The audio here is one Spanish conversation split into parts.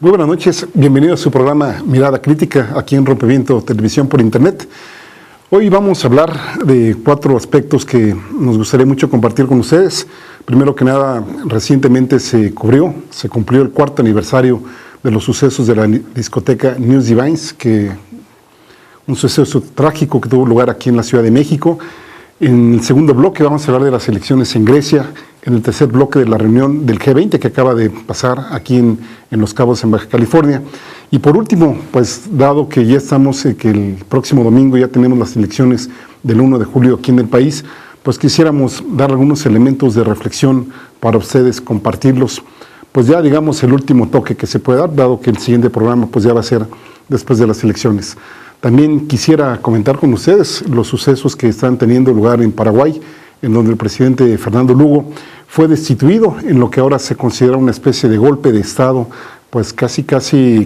Muy buenas noches, bienvenido a su programa Mirada Crítica, aquí en Rompimiento Televisión por Internet. Hoy vamos a hablar de 4 aspectos que nos gustaría mucho compartir con ustedes. Primero que nada, recientemente se cumplió el 4º aniversario de los sucesos de la discoteca News Divines, un suceso trágico que tuvo lugar aquí en la Ciudad de México. En el segundo bloque vamos a hablar de las elecciones en Grecia. En el tercer bloque de la reunión del G20 que acaba de pasar aquí en Los Cabos, en Baja California. Y por último, pues dado que ya estamos, que el próximo domingo ya tenemos las elecciones del 1 de julio aquí en el país, pues quisiéramos dar algunos elementos de reflexión para ustedes, compartirlos. Pues ya digamos el último toque que se puede dar, dado que el siguiente programa pues ya va a ser después de las elecciones. También quisiera comentar con ustedes los sucesos que están teniendo lugar en Paraguay, en donde el presidente Fernando Lugo fue destituido en lo que ahora se considera una especie de golpe de Estado, pues casi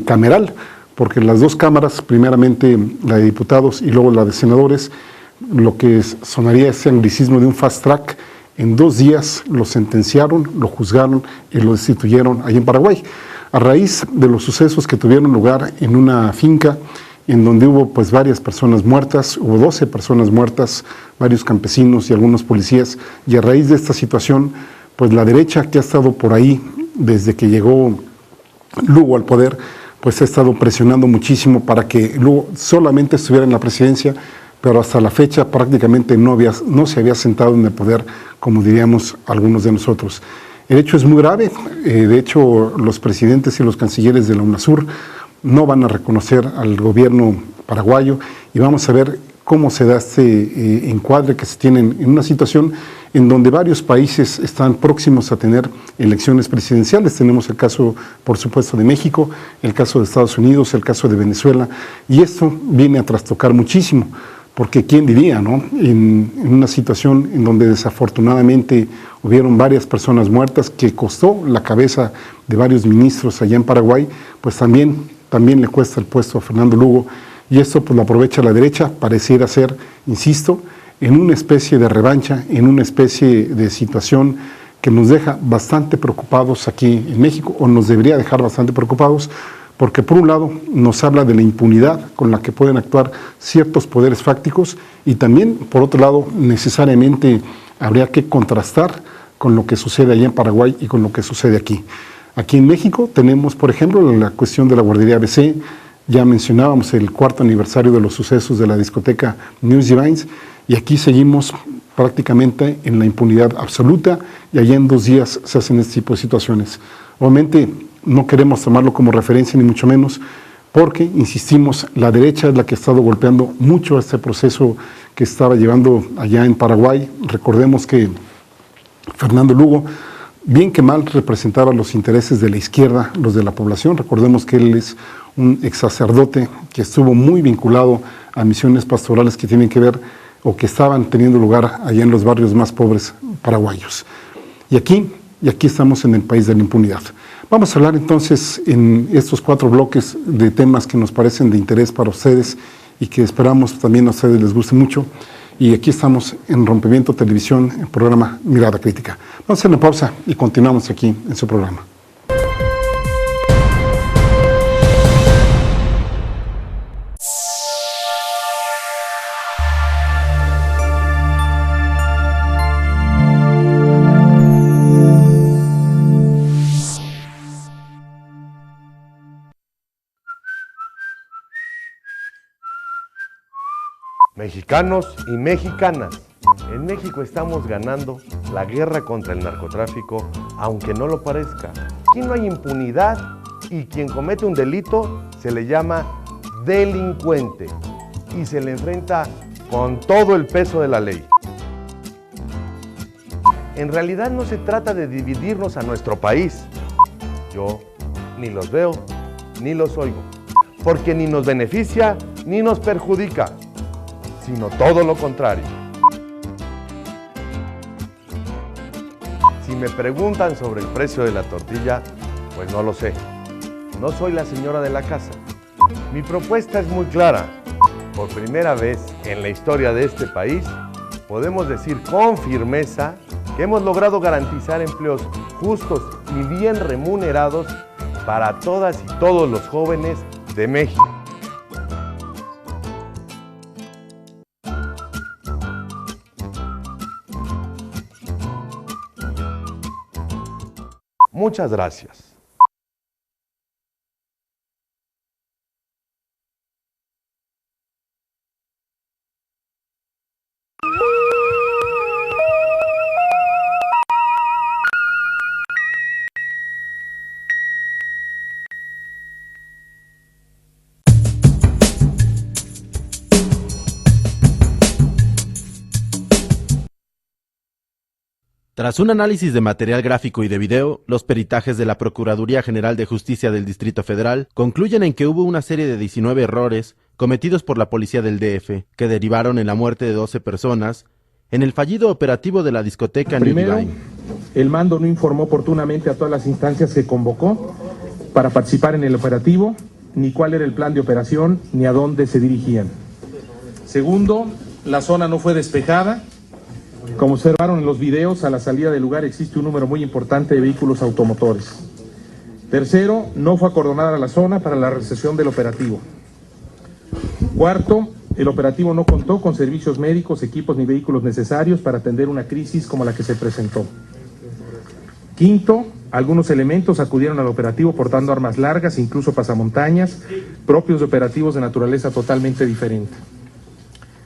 cameral, porque las 2 cámaras, primeramente la de diputados y luego la de senadores, lo que sonaría ese anglicismo de un fast track, en 2 días lo sentenciaron, lo juzgaron y lo destituyeron ahí en Paraguay, a raíz de los sucesos que tuvieron lugar en una finca en donde hubo pues varias personas muertas, hubo 12 personas muertas, varios campesinos y algunos policías, y a raíz de esta situación, pues la derecha que ha estado por ahí desde que llegó Lugo al poder, pues ha estado presionando muchísimo para que Lugo solamente estuviera en la presidencia, pero hasta la fecha prácticamente no se había sentado en el poder, como diríamos algunos de nosotros. El hecho es muy grave, de hecho los presidentes y los cancilleres de la UNASUR no van a reconocer al gobierno paraguayo, y vamos a ver cómo se da este encuadre que se tiene en una situación en donde varios países están próximos a tener elecciones presidenciales. Tenemos el caso, por supuesto, de México, el caso de Estados Unidos, el caso de Venezuela, y esto viene a trastocar muchísimo, porque quién diría, ¿no? En una situación en donde desafortunadamente hubieron varias personas muertas, que costó la cabeza de varios ministros allá en Paraguay, pues también le cuesta el puesto a Fernando Lugo, y esto pues lo aprovecha la derecha, pareciera ser, insisto, en una especie de revancha, en una especie de situación que nos deja bastante preocupados aquí en México, o nos debería dejar bastante preocupados, porque por un lado nos habla de la impunidad con la que pueden actuar ciertos poderes fácticos, y también por otro lado necesariamente habría que contrastar con lo que sucede allá en Paraguay y con lo que sucede aquí. Aquí en México tenemos, por ejemplo, la cuestión de la guardería ABC. Ya mencionábamos el 4º aniversario de los sucesos de la discoteca News Divines, y aquí seguimos prácticamente en la impunidad absoluta, y allá en 2 días se hacen este tipo de situaciones. Obviamente no queremos tomarlo como referencia, ni mucho menos, porque, insistimos, la derecha es la que ha estado golpeando mucho este proceso que estaba llevando allá en Paraguay. Recordemos que Fernando Lugo, bien que mal, representaba los intereses de la izquierda, los de la población. Recordemos que él es un ex sacerdote que estuvo muy vinculado a misiones pastorales que tienen que ver, o que estaban teniendo lugar allá en los barrios más pobres paraguayos. Y aquí estamos en el país de la impunidad. Vamos a hablar entonces en estos 4 bloques de temas que nos parecen de interés para ustedes y que esperamos también a ustedes les guste mucho. Y aquí estamos en Rompimiento Televisión, el programa Mirada Crítica. Vamos a hacer una pausa y continuamos aquí en su programa. Mexicanos y mexicanas, en México estamos ganando la guerra contra el narcotráfico, aunque no lo parezca. Aquí no hay impunidad, y quien comete un delito se le llama delincuente y se le enfrenta con todo el peso de la ley. En realidad no se trata de dividirnos a nuestro país. Yo ni los veo ni los oigo, porque ni nos beneficia ni nos perjudica, sino todo lo contrario. Si me preguntan sobre el precio de la tortilla, pues no lo sé. No soy la señora de la casa. Mi propuesta es muy clara. Por primera vez en la historia de este país, podemos decir con firmeza que hemos logrado garantizar empleos justos y bien remunerados para todas y todos los jóvenes de México. Muchas gracias. Tras un análisis de material gráfico y de video, los peritajes de la Procuraduría General de Justicia del Distrito Federal concluyen en que hubo una serie de 19 errores cometidos por la policía del DF, que derivaron en la muerte de 12 personas en el fallido operativo de la discoteca New Divine. El mando no informó oportunamente a todas las instancias que convocó para participar en el operativo, ni cuál era el plan de operación, ni a dónde se dirigían. Segundo, la zona no fue despejada. Como observaron en los videos, a la salida del lugar existe un número muy importante de vehículos automotores. Tercero, no fue acordonada la zona para la realización del operativo. Cuarto, el operativo no contó con servicios médicos, equipos ni vehículos necesarios para atender una crisis como la que se presentó. Quinto, algunos elementos acudieron al operativo portando armas largas, incluso pasamontañas, propios de operativos de naturaleza totalmente diferente.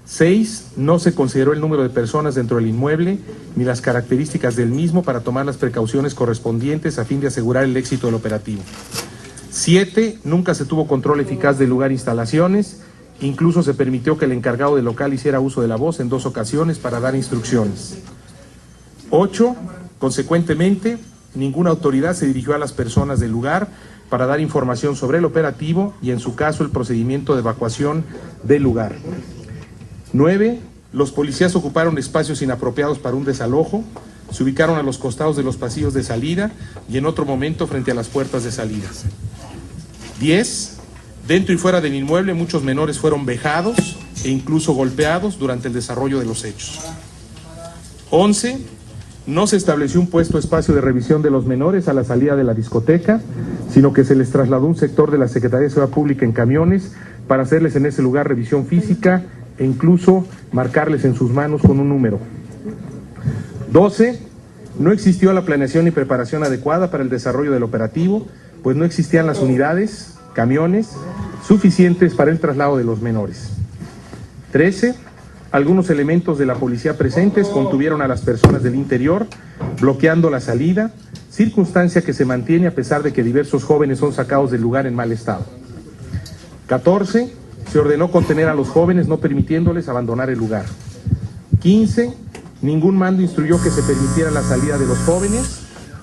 6. No se consideró el número de personas dentro del inmueble ni las características del mismo para tomar las precauciones correspondientes a fin de asegurar el éxito del operativo. 7. Nunca se tuvo control eficaz del lugar e instalaciones, incluso se permitió que el encargado del local hiciera uso de la voz en 2 ocasiones para dar instrucciones. 8. Consecuentemente, ninguna autoridad se dirigió a las personas del lugar para dar información sobre el operativo y en su caso el procedimiento de evacuación del lugar. 9. Los policías ocuparon espacios inapropiados para un desalojo, se ubicaron a los costados de los pasillos de salida y en otro momento frente a las puertas de salida. 10. Dentro y fuera del inmueble muchos menores fueron vejados e incluso golpeados durante el desarrollo de los hechos. 11. No se estableció un puesto espacio de revisión de los menores a la salida de la discoteca, sino que se les trasladó un sector de la Secretaría de Seguridad Pública en camiones para hacerles en ese lugar revisión física e incluso marcarles en sus manos con un número. 12. No existió la planeación y preparación adecuada para el desarrollo del operativo, pues no existían las unidades, camiones, suficientes para el traslado de los menores. 13. Algunos elementos de la policía presentes contuvieron a las personas del interior, bloqueando la salida, circunstancia que se mantiene a pesar de que diversos jóvenes son sacados del lugar en mal estado. 14. Se ordenó contener a los jóvenes, no permitiéndoles abandonar el lugar. 15. Ningún mando instruyó que se permitiera la salida de los jóvenes,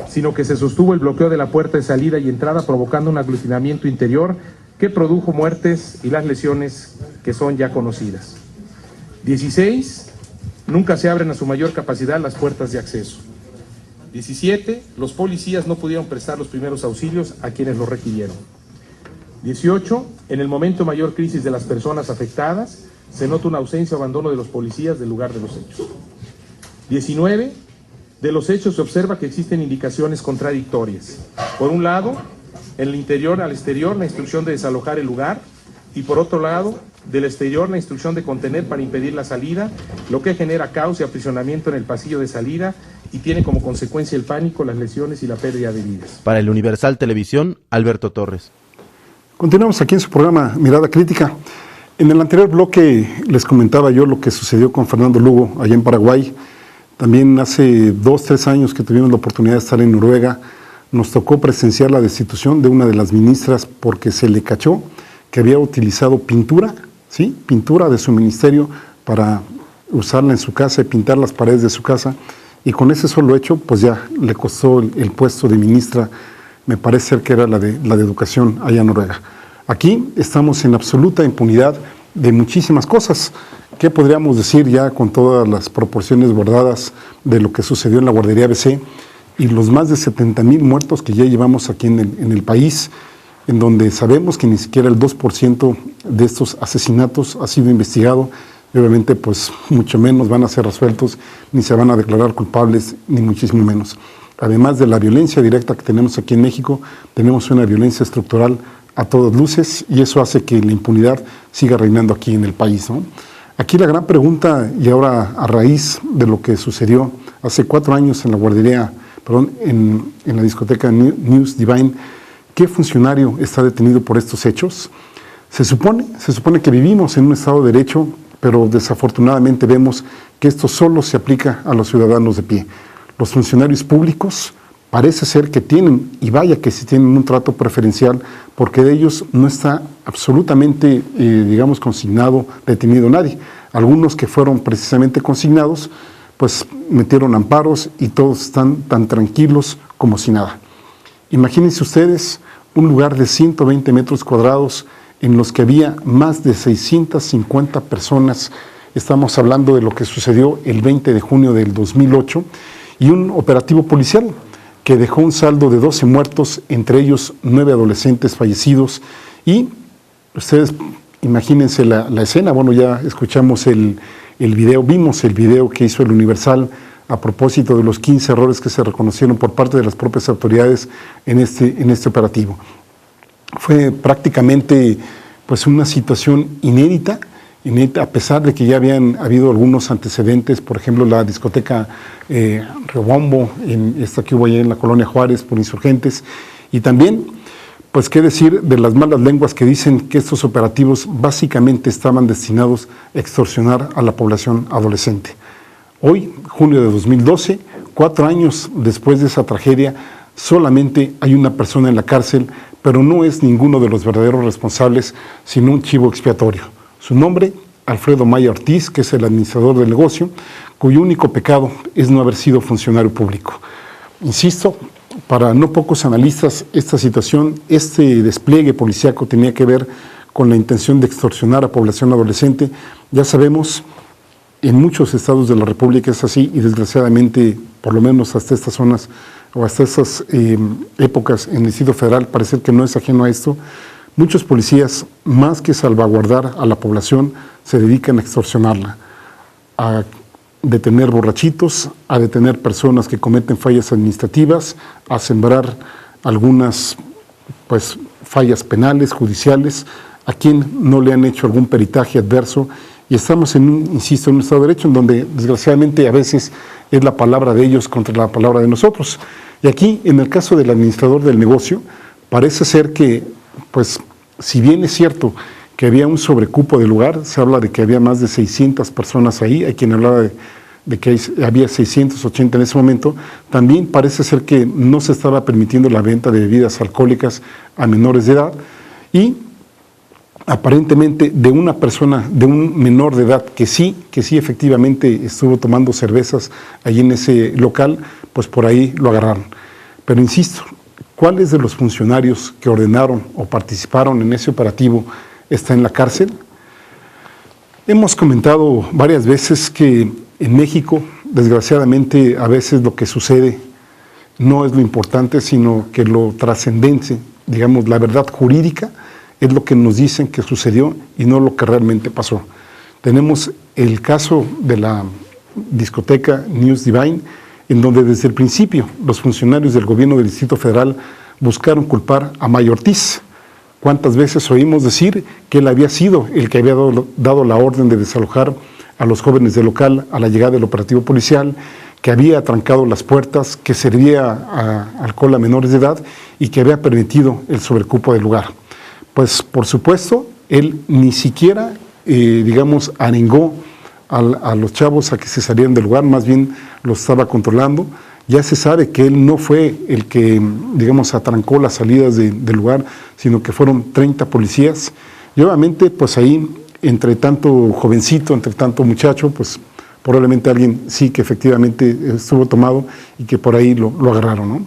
sino que se sostuvo el bloqueo de la puerta de salida y entrada, provocando un aglutinamiento interior que produjo muertes y las lesiones que son ya conocidas. 16. Nunca se abren a su mayor capacidad las puertas de acceso. 17. Los policías no pudieron prestar los primeros auxilios a quienes lo requirieron. 18. En el momento de mayor crisis de las personas afectadas, se nota una ausencia o abandono de los policías del lugar de los hechos. 19. De los hechos se observa que existen indicaciones contradictorias. Por un lado, en el interior al exterior, la instrucción de desalojar el lugar, y por otro lado, del exterior, la instrucción de contener para impedir la salida, lo que genera caos y aprisionamiento en el pasillo de salida y tiene como consecuencia el pánico, las lesiones y la pérdida de vidas. Para el Universal Televisión, Alberto Torres. Continuamos aquí en su programa Mirada Crítica. En el anterior bloque les comentaba yo lo que sucedió con Fernando Lugo allá en Paraguay. También hace 2-3 años que tuvimos la oportunidad de estar en Noruega, nos tocó presenciar la destitución de una de las ministras porque se le cachó que había utilizado pintura, ¿sí? Pintura de su ministerio para usarla en su casa y pintar las paredes de su casa. Y con ese solo hecho, pues ya le costó el puesto de ministra. Me parece ser que era la de Educación allá en Noruega. Aquí estamos en absoluta impunidad de muchísimas cosas. ¿Qué podríamos decir ya con todas las proporciones guardadas de lo que sucedió en la guardería ABC y los más de 70,000 muertos que ya llevamos aquí en el país, en donde sabemos que ni siquiera el 2% de estos asesinatos ha sido investigado, y obviamente pues mucho menos van a ser resueltos, ni se van a declarar culpables, ni muchísimo menos. Además de la violencia directa que tenemos aquí en México, tenemos una violencia estructural a todas luces y eso hace que la impunidad siga reinando aquí en el país, ¿no? Aquí la gran pregunta, y ahora a raíz de lo que sucedió hace 4 años en la guardería, en la discoteca News Divine, ¿qué funcionario está detenido por estos hechos? Se supone que vivimos en un Estado de Derecho, pero desafortunadamente vemos que esto solo se aplica a los ciudadanos de pie. Los funcionarios públicos parece ser que tienen, y vaya que si tienen un trato preferencial, porque de ellos no está absolutamente, digamos, consignado, detenido nadie. Algunos que fueron precisamente consignados, pues metieron amparos y todos están tan tranquilos como si nada. Imagínense ustedes un lugar de 120 metros cuadrados en los que había más de 650 personas. Estamos hablando de lo que sucedió el 20 de junio del 2008 y un operativo policial que dejó un saldo de 12 muertos, entre ellos 9 adolescentes fallecidos. Y ustedes imagínense la escena. Bueno, ya escuchamos el video, vimos el video que hizo el Universal a propósito de los 15 errores que se reconocieron por parte de las propias autoridades en este operativo. Fue prácticamente pues una situación inédita, a pesar de que ya habían habido algunos antecedentes, por ejemplo la discoteca Rebombo, esta que hubo allá en la colonia Juárez por insurgentes, y también, pues qué decir de las malas lenguas que dicen que estos operativos básicamente estaban destinados a extorsionar a la población adolescente. Hoy, junio de 2012, 4 años después de esa tragedia, solamente hay una persona en la cárcel, pero no es ninguno de los verdaderos responsables, sino un chivo expiatorio. Su nombre, Alfredo Maya Ortiz, que es el administrador del negocio, cuyo único pecado es no haber sido funcionario público. Insisto, para no pocos analistas, esta situación, este despliegue policíaco tenía que ver con la intención de extorsionar a población adolescente. Ya sabemos, en muchos estados de la República es así, y desgraciadamente, por lo menos hasta estas zonas o hasta estas épocas en el Distrito Federal, parece que no es ajeno a esto. Muchos policías, más que salvaguardar a la población, se dedican a extorsionarla, a detener borrachitos, a detener personas que cometen fallas administrativas, a sembrar algunas pues, fallas penales, judiciales, a quien no le han hecho algún peritaje adverso. Y estamos en un Estado de Derecho en donde desgraciadamente a veces es la palabra de ellos contra la palabra de nosotros. Y aquí, en el caso del administrador del negocio, parece ser que, pues, si bien es cierto que había un sobrecupo de lugar, se habla de que había más de 600 personas ahí, hay quien hablaba de que había 680 en ese momento, también parece ser que no se estaba permitiendo la venta de bebidas alcohólicas a menores de edad y aparentemente de una persona, de un menor de edad que sí efectivamente estuvo tomando cervezas allí en ese local, pues por ahí lo agarraron. Pero insisto, ¿cuáles de los funcionarios que ordenaron o participaron en ese operativo está en la cárcel? Hemos comentado varias veces que en México, desgraciadamente, a veces lo que sucede no es lo importante, sino que lo trascendente, digamos, la verdad jurídica, es lo que nos dicen que sucedió y no lo que realmente pasó. Tenemos el caso de la discoteca News Divine, en donde desde el principio los funcionarios del gobierno del Distrito Federal buscaron culpar a Maya Ortiz. ¿Cuántas veces oímos decir que él había sido el que había dado la orden de desalojar a los jóvenes del local a la llegada del operativo policial, que había atrancado las puertas, que servía a alcohol a menores de edad y que había permitido el sobrecupo del lugar? Pues por supuesto, él ni siquiera, digamos, arengó a los chavos a que se salieran del lugar, más bien los estaba controlando. Ya se sabe que él no fue el que, digamos, atrancó las salidas del lugar, sino que fueron 30 policías. Y obviamente, pues ahí, entre tanto jovencito, entre tanto muchacho, pues probablemente alguien sí que efectivamente estuvo tomado y que por ahí lo agarraron, ¿no?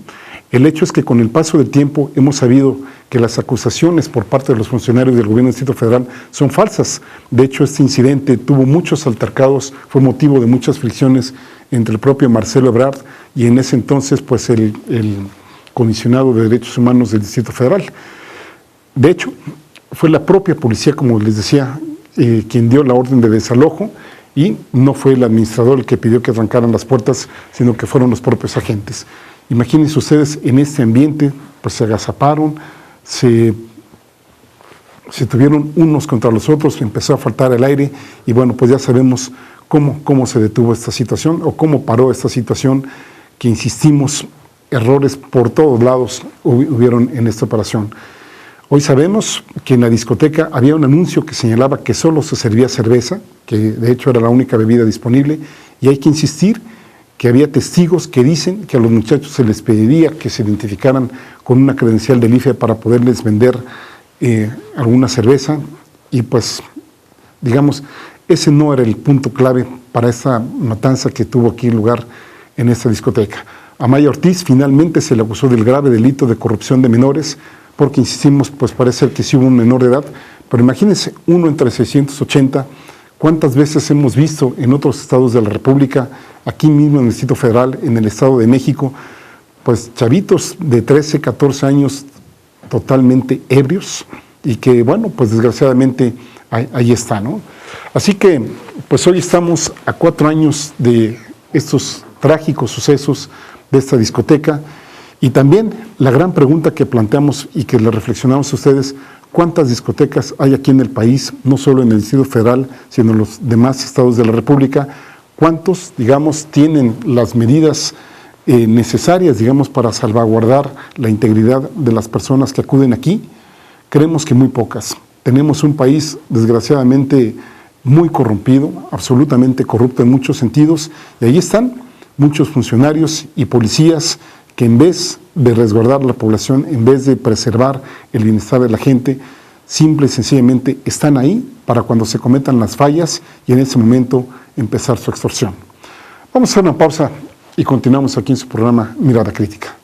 El hecho es que con el paso del tiempo hemos sabido que las acusaciones por parte de los funcionarios del gobierno del Distrito Federal son falsas. De hecho, este incidente tuvo muchos altercados, fue motivo de muchas fricciones entre el propio Marcelo Ebrard y en ese entonces pues el comisionado de Derechos Humanos del Distrito Federal. De hecho, fue la propia policía, como les decía, quien dio la orden de desalojo, y no fue el administrador el que pidió que arrancaran las puertas, sino que fueron los propios agentes. Imagínense ustedes, en este ambiente, pues se agazaparon, se tuvieron unos contra los otros, empezó a faltar el aire, y bueno, pues ya sabemos cómo se detuvo esta situación, o cómo paró esta situación, que insistimos, errores por todos lados hubieron en esta operación. Hoy sabemos que en la discoteca había un anuncio que señalaba que solo se servía cerveza, que de hecho era la única bebida disponible, y hay que insistir que había testigos que dicen que a los muchachos se les pediría que se identificaran con una credencial del IFE para poderles vender alguna cerveza, y pues, digamos, ese no era el punto clave para esta matanza que tuvo aquí lugar en esta discoteca. A Maya Ortiz finalmente se le acusó del grave delito de corrupción de menores, porque insistimos, pues parece ser que sí hubo un menor de edad, pero imagínense, uno entre 680, ¿cuántas veces hemos visto en otros estados de la República, aquí mismo en el Distrito Federal, en el Estado de México, pues chavitos de 13, 14 años totalmente ebrios, y que bueno, pues desgraciadamente ahí está, ¿no? Así que, pues hoy estamos a 4 años de estos trágicos sucesos de esta discoteca, y también la gran pregunta que planteamos y que le reflexionamos a ustedes: ¿cuántas discotecas hay aquí en el país, no solo en el Distrito Federal, sino en los demás estados de la República? ¿Cuántos, digamos, tienen las medidas necesarias, digamos, para salvaguardar la integridad de las personas que acuden aquí? Creemos que muy pocas. Tenemos un país, desgraciadamente, muy corrompido, absolutamente corrupto en muchos sentidos, y ahí están muchos funcionarios y policías que, en vez de resguardar la población, en vez de preservar el bienestar de la gente, simple y sencillamente están ahí para cuando se cometan las fallas y en ese momento empezar su extorsión. Vamos a hacer una pausa y continuamos aquí en su programa Mirada Crítica.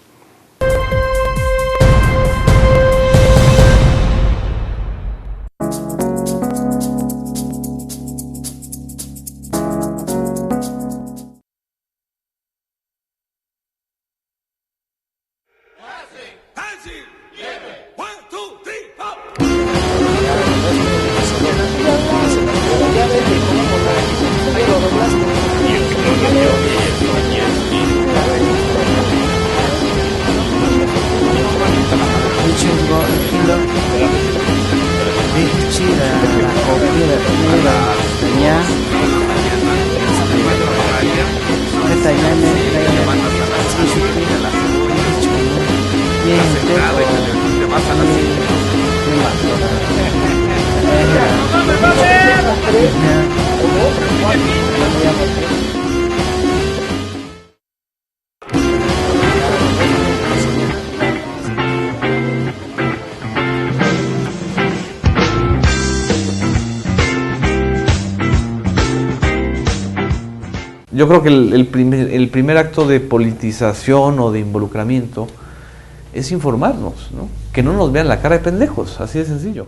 Yo creo que el primer acto de politización o de involucramiento es informarnos, ¿no? Que no nos vean la cara de pendejos, así de sencillo.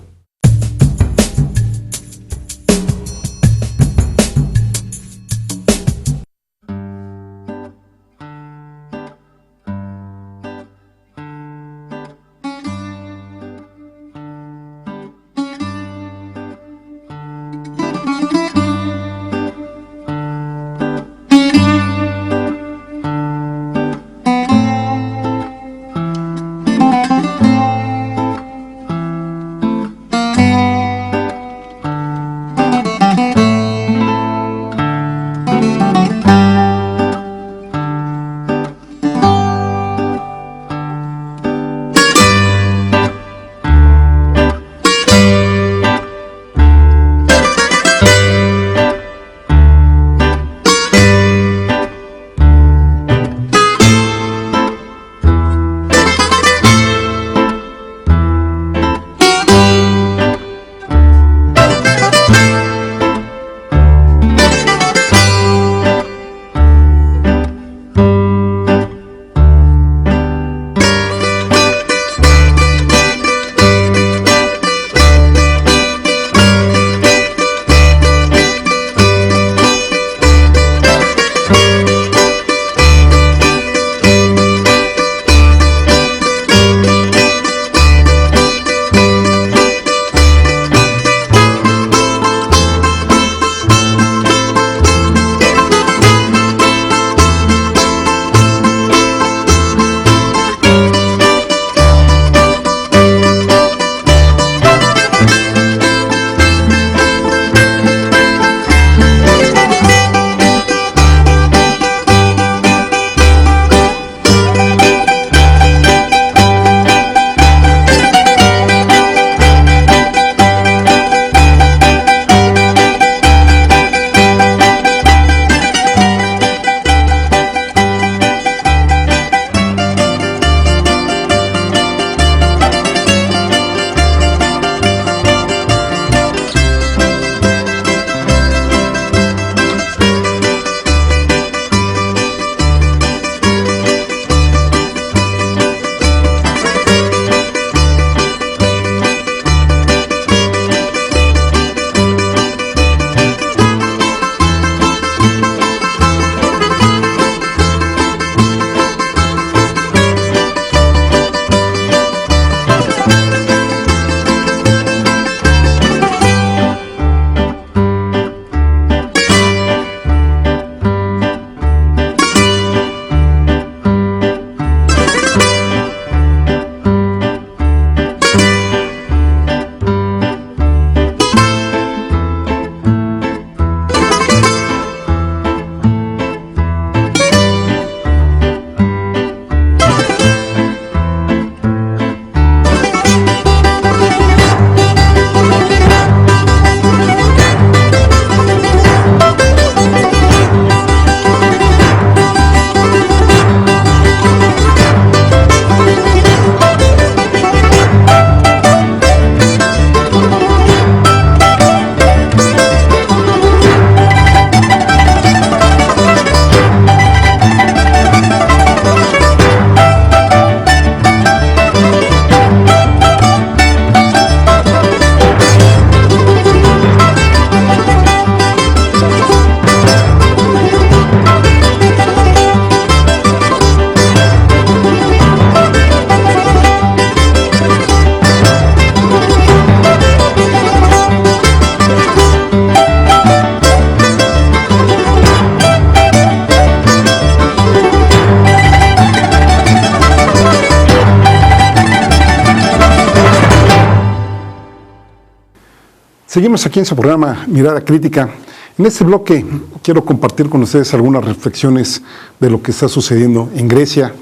Seguimos aquí en su programa Mirada Crítica. En este bloque quiero compartir con ustedes algunas reflexiones de lo que está sucediendo en Grecia,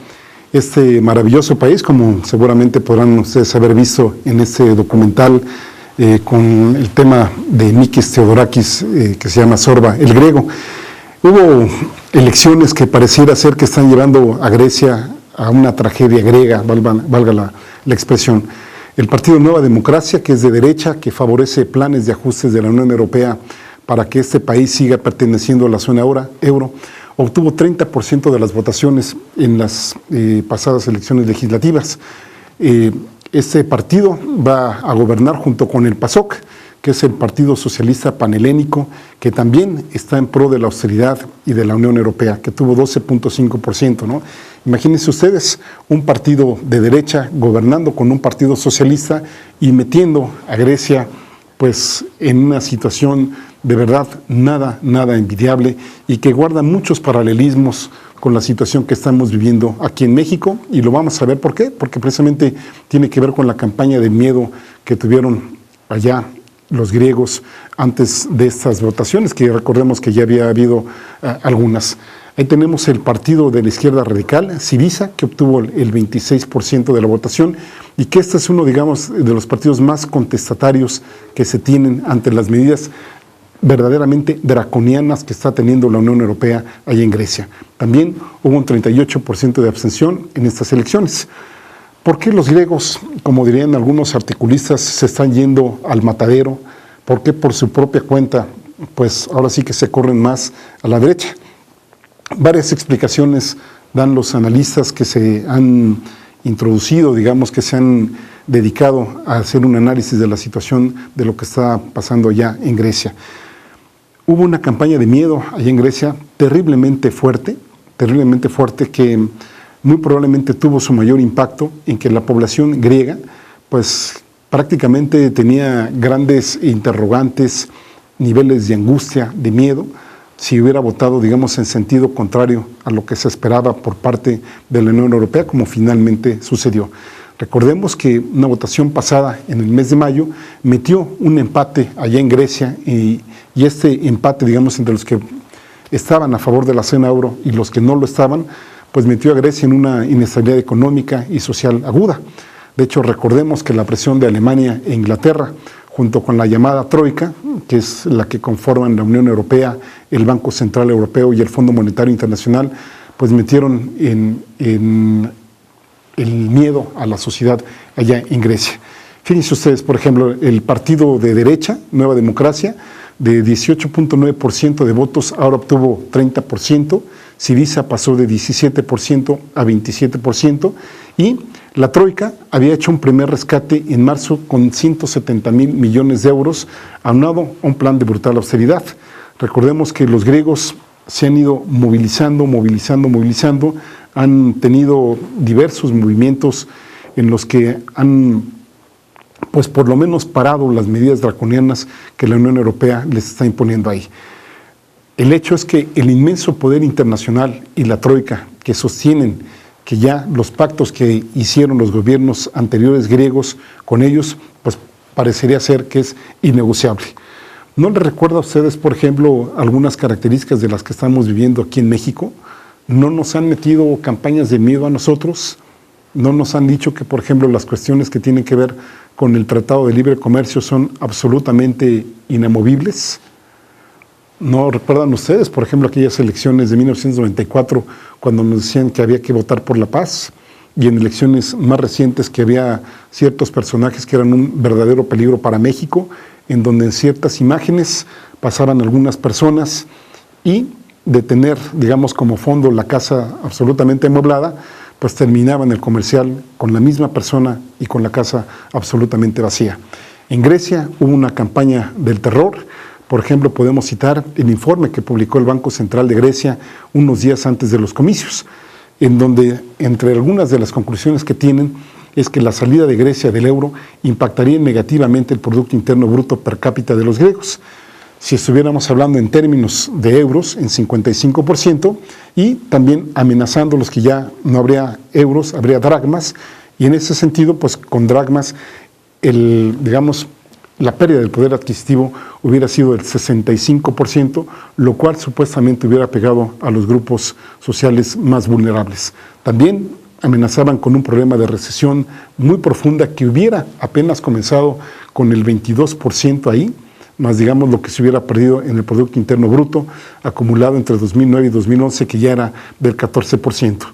este maravilloso país, como seguramente podrán ustedes haber visto en este documental con el tema de Mikis Theodorakis, que se llama Zorba, el griego. Hubo elecciones que pareciera ser que están llevando a Grecia a una tragedia griega, valga la expresión. El Partido Nueva Democracia, que es de derecha, que favorece planes de ajustes de la Unión Europea para que este país siga perteneciendo a la zona euro, obtuvo 30% de las votaciones en las pasadas elecciones legislativas. Este partido va a gobernar junto con el PASOK, que es el Partido Socialista Panhelénico, que también está en pro de la austeridad y de la Unión Europea, que tuvo 12.5%, ¿no? Imagínense ustedes un partido de derecha gobernando con un partido socialista y metiendo a Grecia pues en una situación de verdad nada envidiable y que guarda muchos paralelismos con la situación que estamos viviendo aquí en México, y lo vamos a ver por qué, porque precisamente tiene que ver con la campaña de miedo que tuvieron allá los griegos antes de estas votaciones, que recordemos que ya había habido algunas. Ahí tenemos el partido de la izquierda radical, Syriza, que obtuvo el 26% de la votación, y que este es uno, digamos, de los partidos más contestatarios que se tienen ante las medidas verdaderamente draconianas que está teniendo la Unión Europea allá en Grecia. También hubo un 38% de abstención en estas elecciones. ¿Por qué los griegos, como dirían algunos articulistas, se están yendo al matadero? ¿Por qué por su propia cuenta, pues ahora sí que se corren más a la derecha? Varias explicaciones dan los analistas que se han introducido, digamos, que se han dedicado a hacer un análisis de la situación de lo que está pasando allá en Grecia. Hubo una campaña de miedo allá en Grecia terriblemente fuerte, que muy probablemente tuvo su mayor impacto en que la población griega pues prácticamente tenía grandes interrogantes, niveles de angustia, de miedo, si hubiera votado, digamos, en sentido contrario a lo que se esperaba por parte de la Unión Europea, como finalmente sucedió. Recordemos que una votación pasada en el mes de mayo metió un empate allá en Grecia y este empate, digamos, entre los que estaban a favor de la zona euro y los que no lo estaban, pues metió a Grecia en una inestabilidad económica y social aguda. De hecho, recordemos que la presión de Alemania e Inglaterra, junto con la llamada Troika, que es la que conforman la Unión Europea, el Banco Central Europeo y el Fondo Monetario Internacional, pues metieron en el miedo a la sociedad allá en Grecia. Fíjense ustedes, por ejemplo, el partido de derecha, Nueva Democracia, de 18.9% de votos, ahora obtuvo 30%, Syriza pasó de 17% a 27%, y la Troika había hecho un primer rescate en marzo con 170.000 millones de euros, aunado a un plan de brutal austeridad. Recordemos que los griegos se han ido movilizando, han tenido diversos movimientos en los que han, pues por lo menos parado las medidas draconianas que la Unión Europea les está imponiendo ahí. El hecho es que el inmenso poder internacional y la Troika, que sostienen que ya los pactos que hicieron los gobiernos anteriores griegos con ellos, pues parecería ser que es innegociable. ¿No les recuerda a ustedes, por ejemplo, algunas características de las que estamos viviendo aquí en México? ¿No nos han metido campañas de miedo a nosotros? ¿No nos han dicho que, por ejemplo, las cuestiones que tienen que ver con el Tratado de Libre Comercio son absolutamente inamovibles? ¿No recuerdan ustedes, por ejemplo, aquellas elecciones de 1994, cuando nos decían que había que votar por la paz? Y en elecciones más recientes que había ciertos personajes que eran un verdadero peligro para México, en donde en ciertas imágenes pasaban algunas personas y de tener, digamos, como fondo la casa absolutamente amueblada, pues terminaba en el comercial con la misma persona y con la casa absolutamente vacía. En Grecia hubo una campaña del terror. Por ejemplo, podemos citar el informe que publicó el Banco Central de Grecia unos días antes de los comicios, en donde, entre algunas de las conclusiones que tienen, es que la salida de Grecia del euro impactaría negativamente el Producto Interno Bruto per cápita de los griegos. Si estuviéramos hablando en términos de euros, en 55%, y también amenazando los que ya no habría euros, habría dracmas, y en ese sentido, pues con dracmas, digamos, la pérdida del poder adquisitivo hubiera sido del 65%, lo cual supuestamente hubiera pegado a los grupos sociales más vulnerables. También amenazaban con un problema de recesión muy profunda que hubiera apenas comenzado con el 22% ahí, más digamos lo que se hubiera perdido en el Producto Interno Bruto acumulado entre 2009 y 2011, que ya era del 14%.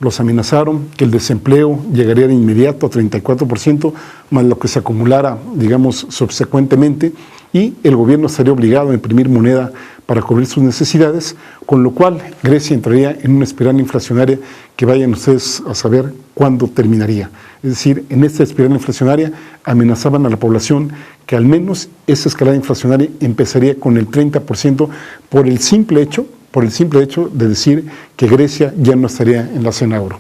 Los amenazaron que el desempleo llegaría de inmediato a 34%, más lo que se acumulara, digamos, subsecuentemente, y el gobierno estaría obligado a imprimir moneda para cubrir sus necesidades, con lo cual Grecia entraría en una espiral inflacionaria que vayan ustedes a saber cuándo terminaría. Es decir, en esta espiral inflacionaria amenazaban a la población que al menos esa escalada inflacionaria empezaría con el 30% por el simple hecho de decir que Grecia ya no estaría en la zona euro.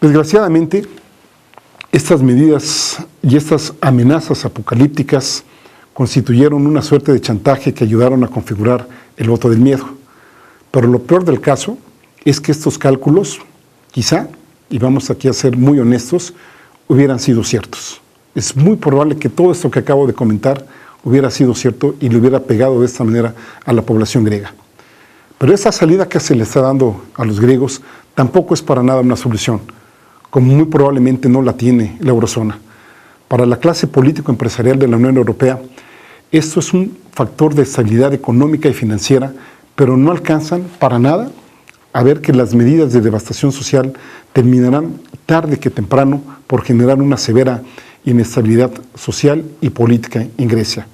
Desgraciadamente, estas medidas y estas amenazas apocalípticas constituyeron una suerte de chantaje que ayudaron a configurar el voto del miedo. Pero lo peor del caso es que estos cálculos, quizá, y vamos aquí a ser muy honestos, hubieran sido ciertos. Es muy probable que todo esto que acabo de comentar hubiera sido cierto y le hubiera pegado de esta manera a la población griega. Pero esa salida que se le está dando a los griegos tampoco es para nada una solución, como muy probablemente no la tiene la eurozona. Para la clase político-empresarial de la Unión Europea, esto es un factor de estabilidad económica y financiera, pero no alcanzan para nada a ver que las medidas de devastación social terminarán tarde que temprano por generar una severa inestabilidad social y política en Grecia.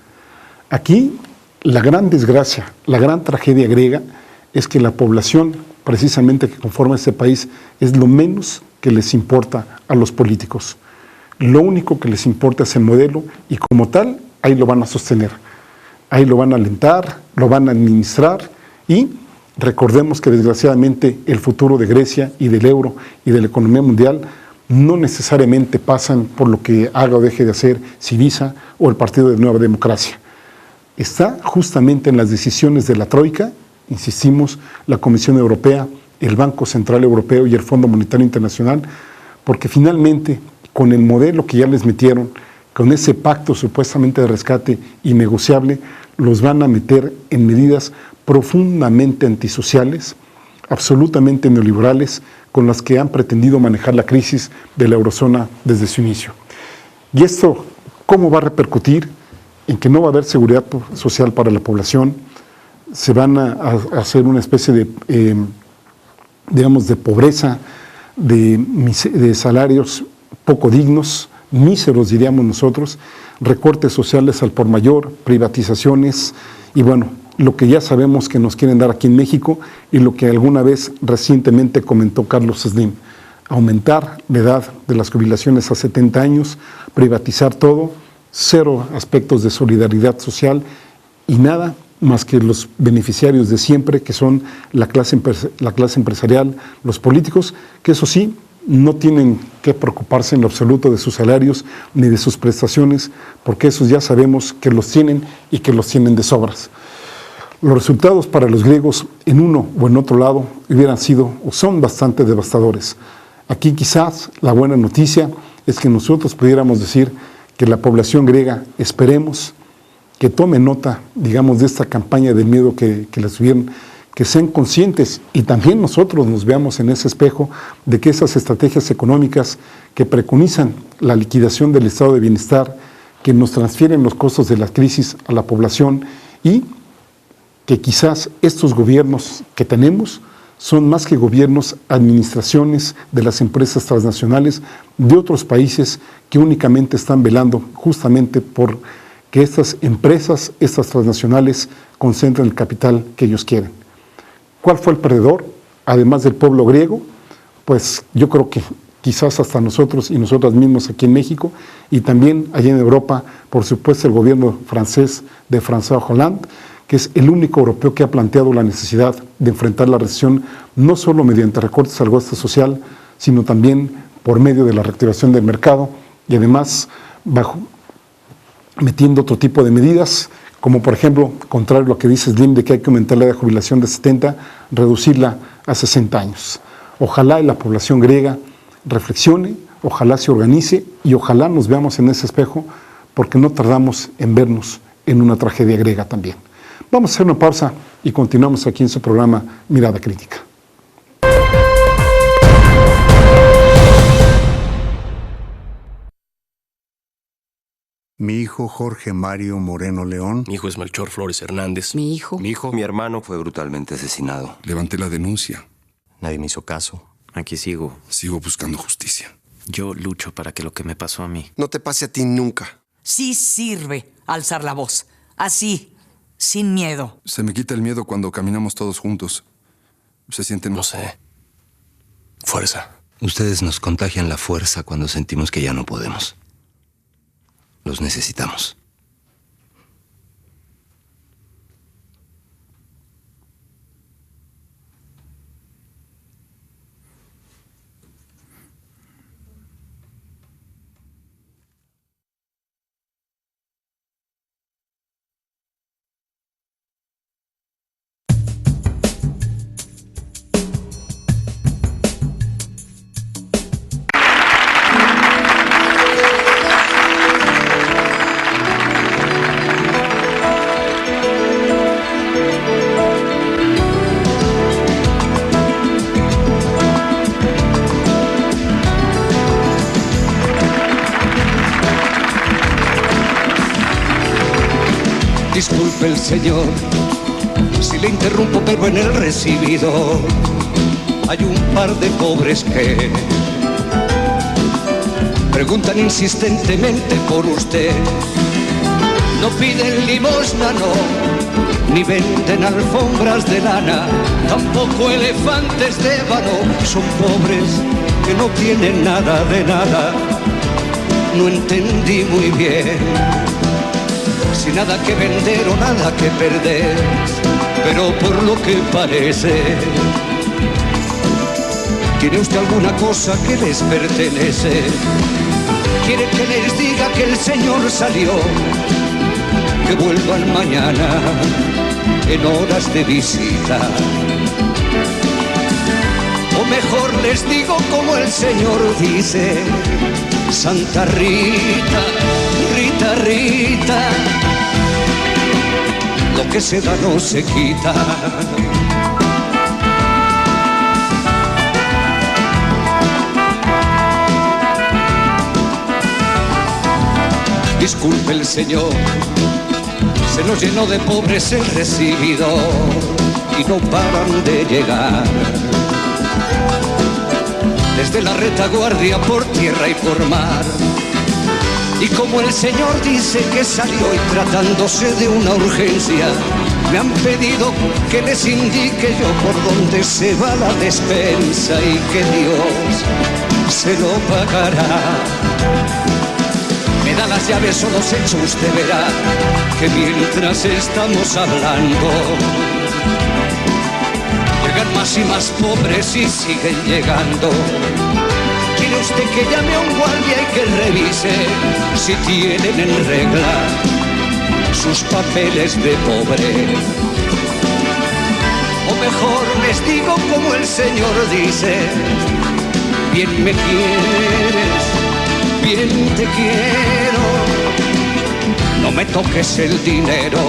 Aquí la gran desgracia, la gran tragedia griega es que la población precisamente que conforma este país es lo menos que les importa a los políticos. Lo único que les importa es el modelo y como tal ahí lo van a sostener, ahí lo van a alentar, lo van a administrar y recordemos que desgraciadamente el futuro de Grecia y del euro y de la economía mundial no necesariamente pasan por lo que haga o deje de hacer Syriza o el Partido de Nueva Democracia. Está justamente en las decisiones de la Troika, insistimos, la Comisión Europea, el Banco Central Europeo y el Fondo Monetario Internacional, porque finalmente con el modelo que ya les metieron, con ese pacto supuestamente de rescate innegociable, los van a meter en medidas profundamente antisociales, absolutamente neoliberales, con las que han pretendido manejar la crisis de la eurozona desde su inicio. ¿Y esto cómo va a repercutir? En que no va a haber seguridad social para la población, se van a hacer una especie de, digamos, de pobreza, de salarios poco dignos, míseros diríamos nosotros, recortes sociales al por mayor, privatizaciones y bueno, lo que ya sabemos que nos quieren dar aquí en México y lo que alguna vez recientemente comentó Carlos Slim, aumentar la edad de las jubilaciones a 70 años, privatizar todo, cero aspectos de solidaridad social y nada más que los beneficiarios de siempre, que son la clase empresarial, los políticos, que eso sí, no tienen que preocuparse en lo absoluto de sus salarios ni de sus prestaciones, porque esos ya sabemos que los tienen y que los tienen de sobras. Los resultados para los griegos en uno o en otro lado hubieran sido o son bastante devastadores. Aquí quizás la buena noticia es que nosotros pudiéramos decir que la población griega, esperemos, que tome nota, digamos, de esta campaña de miedo que les tuvieron, que sean conscientes y también nosotros nos veamos en ese espejo de que esas estrategias económicas que preconizan la liquidación del estado de bienestar, que nos transfieren los costos de la crisis a la población y que quizás estos gobiernos que tenemos son más que gobiernos, administraciones de las empresas transnacionales de otros países que únicamente están velando justamente por que estas empresas, estas transnacionales, concentren el capital que ellos quieren. ¿Cuál fue el perdedor? Además del pueblo griego, pues yo creo que quizás hasta nosotros y nosotras mismos aquí en México y también allá en Europa, por supuesto el gobierno francés de François Hollande, que es el único europeo que ha planteado la necesidad de enfrentar la recesión no solo mediante recortes al gasto social, sino también por medio de la reactivación del mercado y además metiendo otro tipo de medidas, como por ejemplo, contrario a lo que dice Slim de que hay que aumentar la edad de jubilación de 70, reducirla a 60 años. Ojalá la población griega reflexione, ojalá se organice y ojalá nos veamos en ese espejo, porque no tardamos en vernos en una tragedia griega también. Vamos a hacer una pausa y continuamos aquí en su programa Mirada Crítica. Mi hijo Jorge Mario Moreno León. Mi hijo es Melchor Flores Hernández. Mi hijo. Mi hermano fue brutalmente asesinado. Levanté la denuncia. Nadie me hizo caso. Aquí sigo. Sigo buscando justicia. Yo lucho para que lo que me pasó a mí No te pase a ti nunca. Sí sirve alzar la voz. Así, sin miedo. Se me quita el miedo cuando caminamos todos juntos. Se sienten... No sé. Fuerza. Ustedes nos contagian la fuerza cuando sentimos que ya no podemos. Los necesitamos. Disculpe el señor si le interrumpo, pero en el recibido hay un par de pobres que preguntan insistentemente por usted. No piden limosna, no, ni venden alfombras de lana, tampoco elefantes de ébano. Son pobres que no tienen nada de nada. No entendí muy bien, sin nada que vender o nada que perder, pero por lo que parece, ¿tiene usted alguna cosa que les pertenece? ¿Quiere que les diga que el Señor salió? Que vuelvan mañana en horas de visita. O mejor les digo como el Señor dice: Santa Rita, Rita, Rita, lo que se da no se quita. Disculpe el señor, se nos llenó de pobres el recibidor y no paran de llegar. Desde la retaguardia por tierra y por mar. Y como el señor dice que salió y tratándose de una urgencia, me han pedido que les indique yo por dónde se va la despensa y que Dios se lo pagará. Me da las llaves, solo los hechos, usted verá que mientras estamos hablando llegan más y más pobres y siguen llegando. ¿Quiere usted que llame a un guardia y que revise si tienen en regla sus papeles de pobre? O mejor les digo como el Señor dice: bien me quieres, bien te quiero, no me toques el dinero.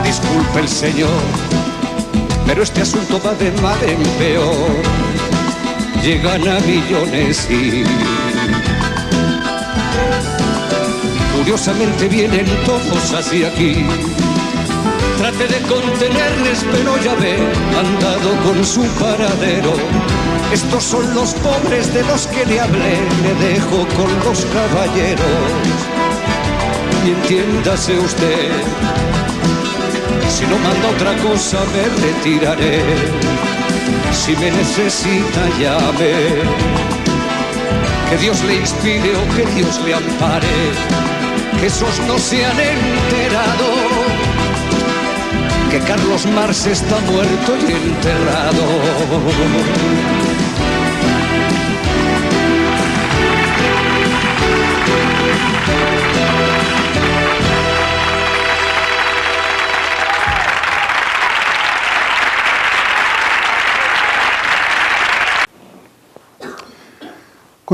Disculpe el señor, pero este asunto va de mal en peor. Llegan a millones y curiosamente vienen todos hacia aquí. Trate de contenerles, pero ya ve, han dado con su paradero. Estos son los pobres de los que le hablé, me dejo con los caballeros. Y entiéndase usted, si no manda otra cosa me retiraré. Si me necesita llame, que Dios le inspire o que Dios le ampare, que esos no se han enterado que Carlos Marx está muerto y enterrado.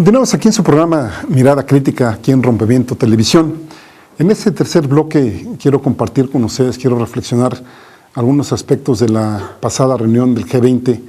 Continuamos aquí en su programa Mirada Crítica, aquí en Rompeviento Televisión. En este tercer bloque quiero compartir con ustedes, quiero reflexionar algunos aspectos de la pasada reunión del G20,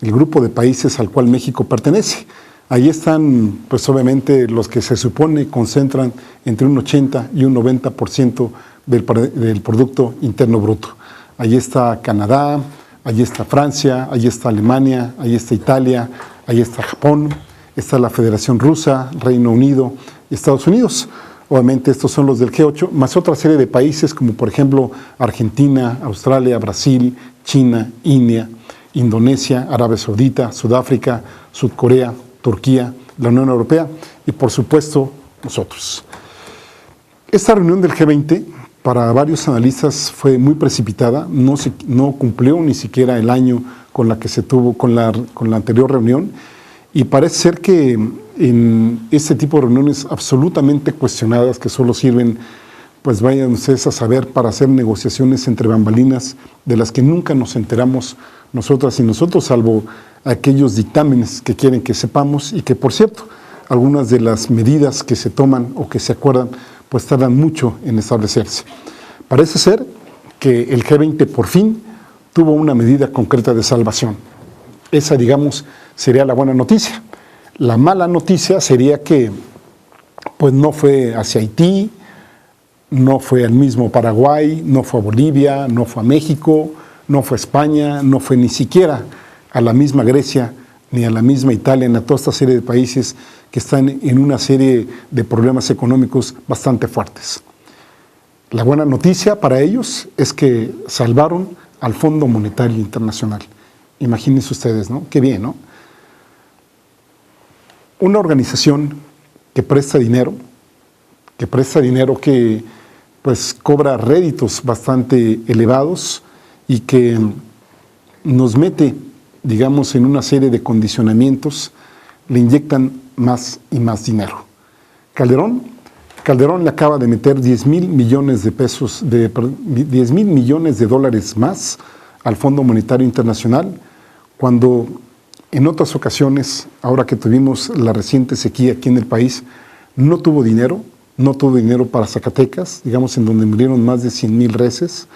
el grupo de países al cual México pertenece. Ahí están, pues obviamente, los que se supone concentran entre un 80 y un 90% del Producto Interno Bruto. Ahí está Canadá, ahí está Francia, ahí está Alemania, ahí está Italia, ahí está Japón, está la Federación Rusa, Reino Unido y Estados Unidos. Obviamente estos son los del G8, más otra serie de países como por ejemplo Argentina, Australia, Brasil, China, India, Indonesia, Arabia Saudita, Sudáfrica, Sudcorea, Turquía, la Unión Europea y por supuesto nosotros. Esta reunión del G20 para varios analistas fue muy precipitada, no cumplió ni siquiera el año con la que se tuvo con la anterior reunión. Y parece ser que en este tipo de reuniones absolutamente cuestionadas que solo sirven, pues vayan ustedes a saber, para hacer negociaciones entre bambalinas de las que nunca nos enteramos nosotras y nosotros, salvo aquellos dictámenes que quieren que sepamos y que, por cierto, algunas de las medidas que se toman o que se acuerdan, pues tardan mucho en establecerse. Parece ser que el G20 por fin tuvo una medida concreta de salvación. Esa, digamos, sería la buena noticia. La mala noticia sería que pues no fue hacia Haití, no fue al mismo Paraguay, no fue a Bolivia, no fue a México, no fue a España, no fue ni siquiera a la misma Grecia, ni a la misma Italia, ni a toda esta serie de países que están en una serie de problemas económicos bastante fuertes. La buena noticia para ellos es que salvaron al Fondo Monetario Internacional. Imagínense ustedes, ¿no? Qué bien, ¿no? Una organización que presta dinero que pues cobra réditos bastante elevados y que nos mete, digamos, en una serie de condicionamientos, le inyectan más y más dinero. Calderón le acaba de meter 10,000 millones de pesos, 10,000 millones de dólares más al Fondo Monetario Internacional, cuando en otras ocasiones, ahora que tuvimos la reciente sequía aquí en el país, no tuvo dinero para Zacatecas, digamos, en donde murieron más de 100,000 reses,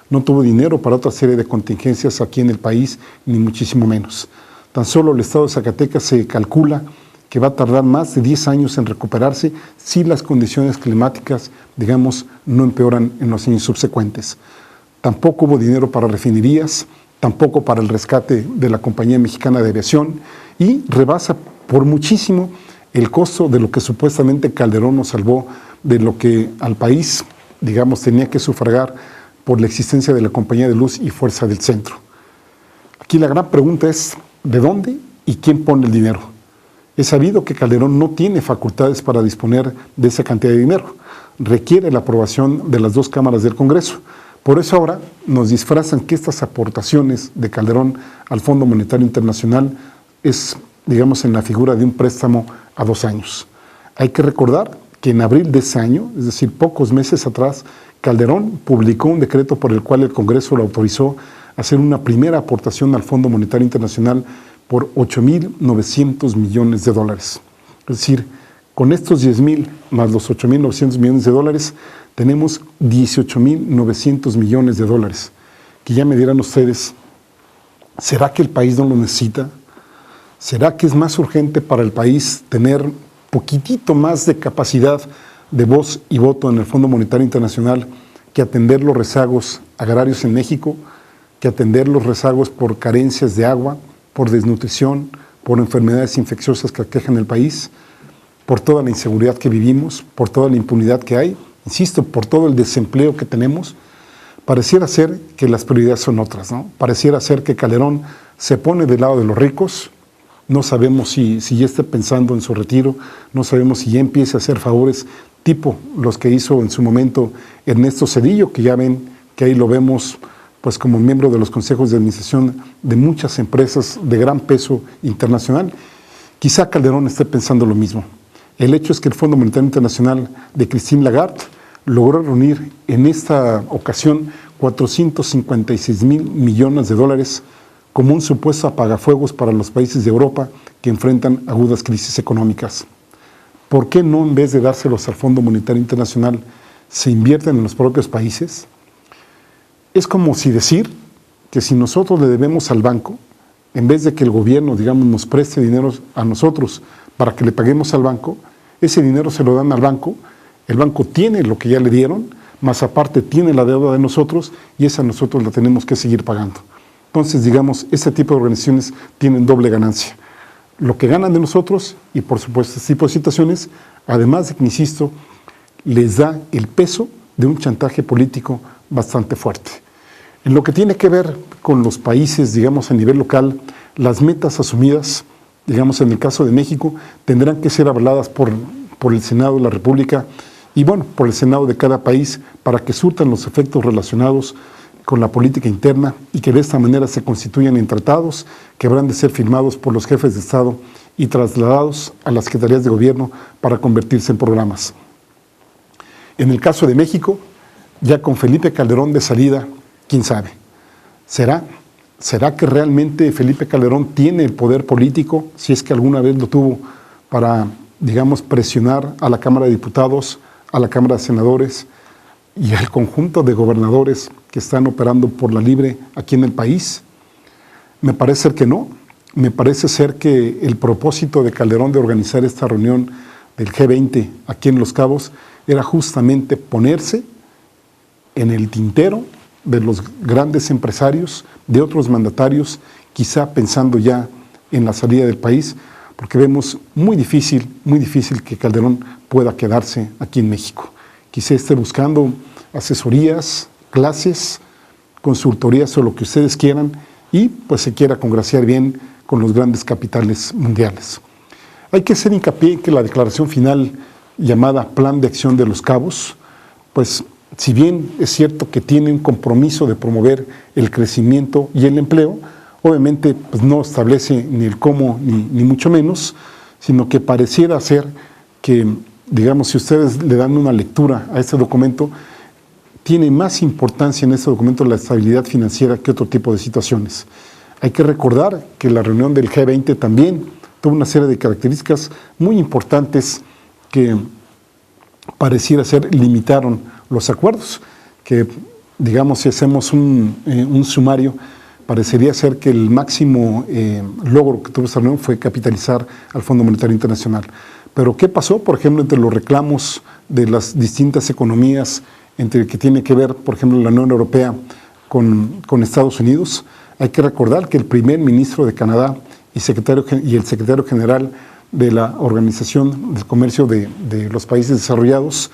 no tuvo dinero para otra serie de contingencias aquí en el país, ni muchísimo menos. Tan solo el estado de Zacatecas se calcula que va a tardar más de 10 años en recuperarse si las condiciones climáticas, digamos, no empeoran en los años subsecuentes. Tampoco hubo dinero para refinerías, tampoco para el rescate de la Compañía Mexicana de Aviación y rebasa por muchísimo el costo de lo que supuestamente Calderón nos salvó de lo que al país, digamos, tenía que sufragar por la existencia de la Compañía de Luz y Fuerza del Centro. Aquí la gran pregunta es, ¿de dónde y quién pone el dinero? Es sabido que Calderón no tiene facultades para disponer de esa cantidad de dinero. Requiere la aprobación de las dos cámaras del Congreso. Por eso ahora nos disfrazan que estas aportaciones de Calderón al Fondo Monetario Internacional es, digamos, en la figura de un préstamo a 2 años. Hay que recordar que en abril de ese año, es decir, pocos meses atrás, Calderón publicó un decreto por el cual el Congreso lo autorizó a hacer una primera aportación al Fondo Monetario Internacional por 8,900 millones de dólares. Es decir, con estos 10,000 más los 8,900 millones de dólares, tenemos 18,900 millones de dólares, que ya me dirán ustedes, ¿será que el país no lo necesita? ¿Será que es más urgente para el país tener poquitito más de capacidad de voz y voto en el Fondo Monetario Internacional que atender los rezagos agrarios en México, que atender los rezagos por carencias de agua, por desnutrición, por enfermedades infecciosas que aquejan el país, por toda la inseguridad que vivimos, por toda la impunidad que hay? Insisto, por todo el desempleo que tenemos, pareciera ser que las prioridades son otras, ¿no? Pareciera ser que Calderón se pone del lado de los ricos, no sabemos si ya está pensando en su retiro, no sabemos si ya empieza a hacer favores tipo los que hizo en su momento Ernesto Zedillo, que ya ven que ahí lo vemos pues como miembro de los consejos de administración de muchas empresas de gran peso internacional. Quizá Calderón esté pensando lo mismo. El hecho es que el Fondo Monetario Internacional de Christine Lagarde logró reunir en esta ocasión 456,000 millones de dólares como un supuesto apagafuegos para los países de Europa que enfrentan agudas crisis económicas. ¿por qué no, en vez de dárselos al Fondo Monetario Internacional, se invierten en los propios países? Es como si decir que si nosotros le debemos al banco, en vez de que el gobierno, digamos, nos preste dinero a nosotros para que le paguemos al banco, ese dinero se lo dan al banco, el banco tiene lo que ya le dieron, más aparte tiene la deuda de nosotros y esa nosotros la tenemos que seguir pagando. Entonces, digamos, este tipo de organizaciones tienen doble ganancia. Lo que ganan de nosotros y, por supuesto, este tipo de situaciones, además de que, insisto, les da el peso de un chantaje político bastante fuerte. En lo que tiene que ver con los países, digamos, a nivel local, las metas asumidas, digamos, en el caso de México, tendrán que ser avaladas por el Senado de la República y, bueno, por el Senado de cada país para que surtan los efectos relacionados con la política interna y que de esta manera se constituyan en tratados que habrán de ser firmados por los jefes de Estado y trasladados a las secretarías de gobierno para convertirse en programas. En el caso de México, ya con Felipe Calderón de salida, quién sabe. ¿Será que realmente Felipe Calderón tiene el poder político, si es que alguna vez lo tuvo, para, digamos, presionar a la Cámara de Diputados, a la Cámara de Senadores y al conjunto de gobernadores que están operando por la libre aquí en el país? Me parece ser que no. Me parece ser que el propósito de Calderón de organizar esta reunión del G20 aquí en Los Cabos era justamente ponerse en el tintero de los grandes empresarios, de otros mandatarios, quizá pensando ya en la salida del país, porque vemos muy difícil que Calderón pueda quedarse aquí en México. Quizá esté buscando asesorías, clases, consultorías o lo que ustedes quieran y pues se quiera congraciar bien con los grandes capitales mundiales. Hay que hacer hincapié en que la declaración final llamada Plan de Acción de Los Cabos, pues si bien es cierto que tiene un compromiso de promover el crecimiento y el empleo, obviamente pues no establece ni el cómo ni mucho menos, sino que pareciera ser que, digamos, si ustedes le dan una lectura a este documento, tiene más importancia en este documento la estabilidad financiera que otro tipo de situaciones. Hay que recordar que la reunión del G20 también tuvo una serie de características muy importantes que pareciera ser limitaron los acuerdos, que, digamos, si hacemos un sumario, parecería ser que el máximo logro que tuvo esta reunión fue capitalizar al Fondo Monetario Internacional. Pero ¿qué pasó, por ejemplo, entre los reclamos de las distintas economías, entre el que tiene que ver, por ejemplo, la Unión Europea con Estados Unidos? Hay que recordar que el primer ministro de Canadá y el secretario general de la Organización del Comercio de los Países Desarrollados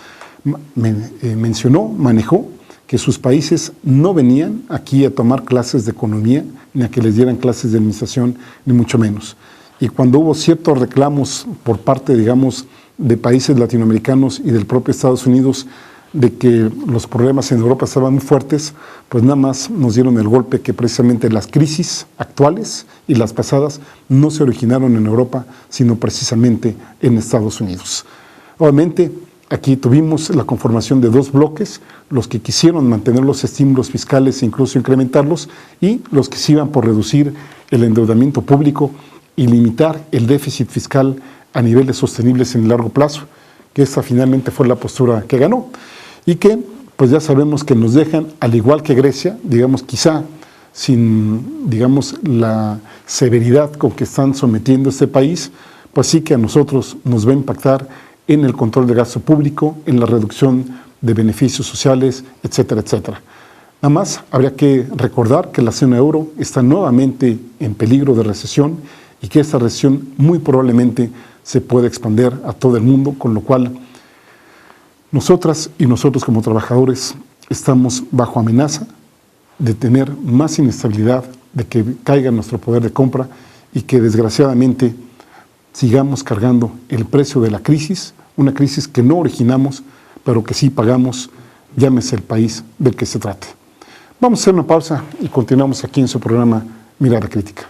manejó que sus países no venían aquí a tomar clases de economía, ni a que les dieran clases de administración, ni mucho menos. Y cuando hubo ciertos reclamos por parte, digamos, de países latinoamericanos y del propio Estados Unidos, de que los problemas en Europa estaban muy fuertes, pues nada más nos dieron el golpe que precisamente las crisis actuales y las pasadas no se originaron en Europa, sino precisamente en Estados Unidos. Obviamente, aquí tuvimos la conformación de dos bloques, los que quisieron mantener los estímulos fiscales e incluso incrementarlos, y los que se iban por reducir el endeudamiento público y limitar el déficit fiscal a niveles sostenibles en el largo plazo, que esta finalmente fue la postura que ganó. Y que, pues ya sabemos que nos dejan, al igual que Grecia, digamos, quizá sin, digamos, la severidad con que están sometiendo este país, pues sí que a nosotros nos va a impactar en el control de gasto público, en la reducción de beneficios sociales, etcétera, etcétera. Nada más habría que recordar que la zona euro está nuevamente en peligro de recesión y que esta recesión muy probablemente se puede expandir a todo el mundo, con lo cual nosotras y nosotros como trabajadores estamos bajo amenaza de tener más inestabilidad, de que caiga nuestro poder de compra y que desgraciadamente sigamos cargando el precio de la crisis, una crisis que no originamos, pero que sí pagamos, llámese el país del que se trate. Vamos a hacer una pausa y continuamos aquí en su programa Mirada Crítica.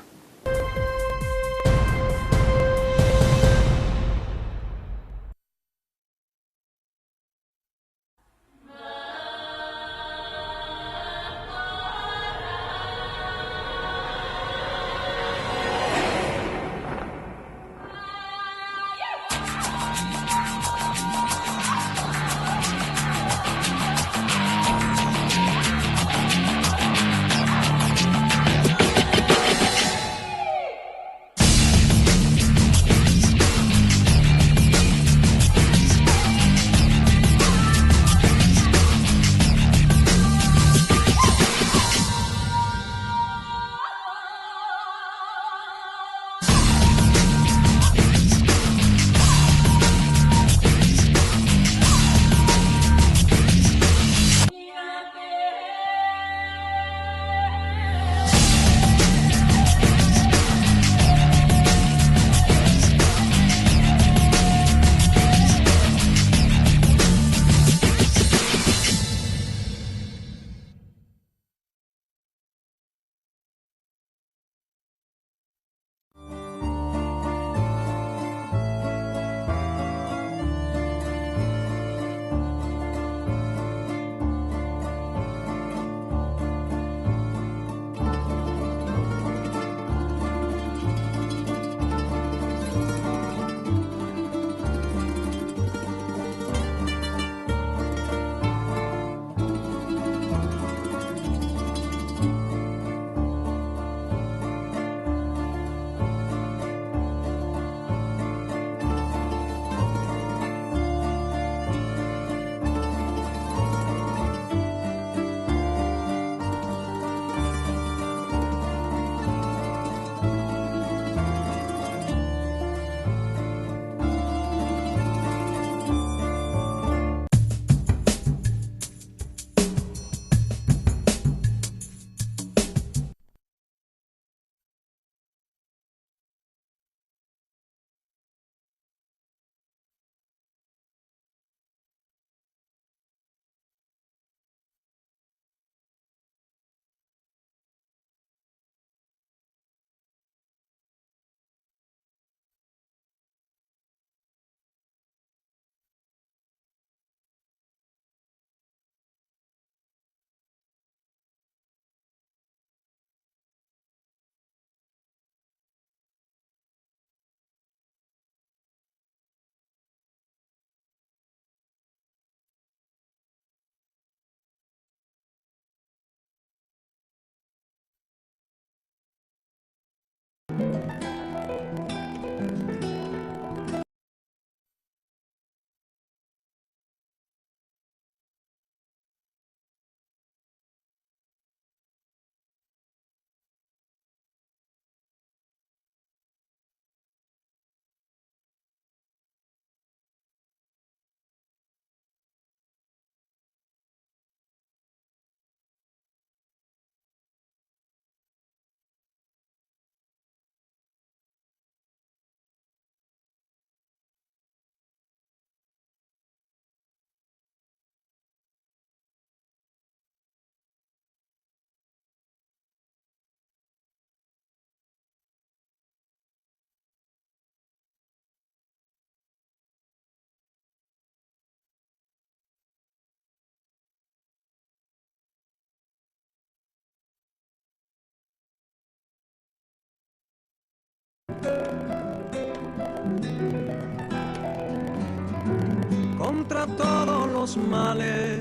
Contra todos los males,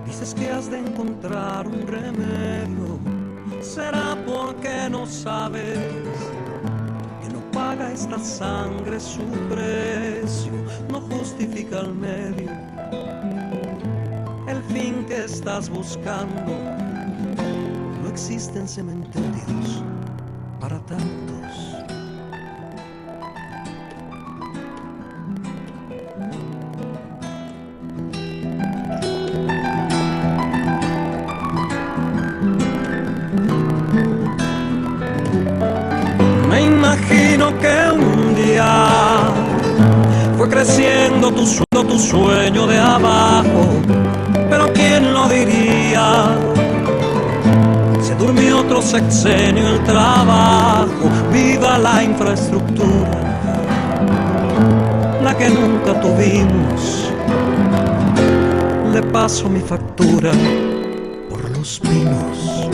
dices que has de encontrar un remedio. Será porque no sabes que no paga esta sangre su precio, no justifica el medio, el fin que estás buscando. No existen cementerios para tantos. Me imagino que un día fue creciendo tu sueño de abajo, pero quién lo diría, se durmió otro sexenio el trabajo. Viva la infraestructura, la que nunca tuvimos. Le paso mi factura por los pinos.